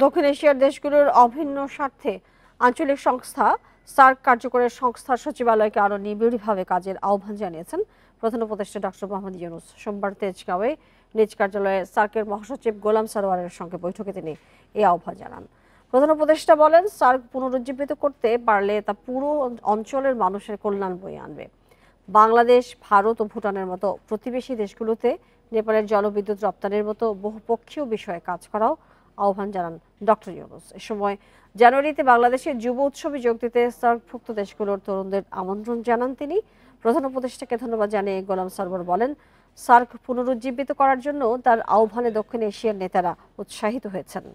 দক্ষিণ এশিয়ার দেশগুলোর অভিন্ন স্বার্থে আঞ্চলিক সংস্থা সার্ক কার্যকরের সংস্থার সচিবালয়কে আরও নিবিড়ভাবে কাজের আহ্বান জানিয়েছেন প্রধান উপদেষ্টা ডক্টর মোহাম্মদ ইউনূস। সোমবার তেজগাঁওয়ে নিজ কার্যালয়ে সার্কের মহাসচিব গোলাম সারোয়ারের সঙ্গে বৈঠকে তিনি এই আহ্বান জানান। প্রধান উপদেষ্টা বলেন, সার্ক পুনরুজ্জীবিত করতে পারলে তা পুরো অঞ্চলের মানুষের কল্যাণ বয়ে আনবে। বাংলাদেশ, ভারত ও ভুটানের মতো প্রতিবেশী দেশগুলোতে নেপালের জলবিদ্যুৎ রপ্তানির মতো বহুপক্ষীয় বিষয়ে কাজ করাও আহ্বান জানান ডক্টর ইউনূস। এ সময় জানুয়ারিতে বাংলাদেশের যুব উৎসবে যোগ দিতে সার্কভুক্ত দেশগুলোর তরুণদের আমন্ত্রণ জানান তিনি। প্রধান উপদেষ্টাকে ধন্যবাদ জানিয়ে গোলাম সারোয়ার বলেন, সার্ক পুনরুজ্জীবিত করার জন্য তার আহ্বানে দক্ষিণ এশিয়ার নেতারা উৎসাহিত হয়েছেন।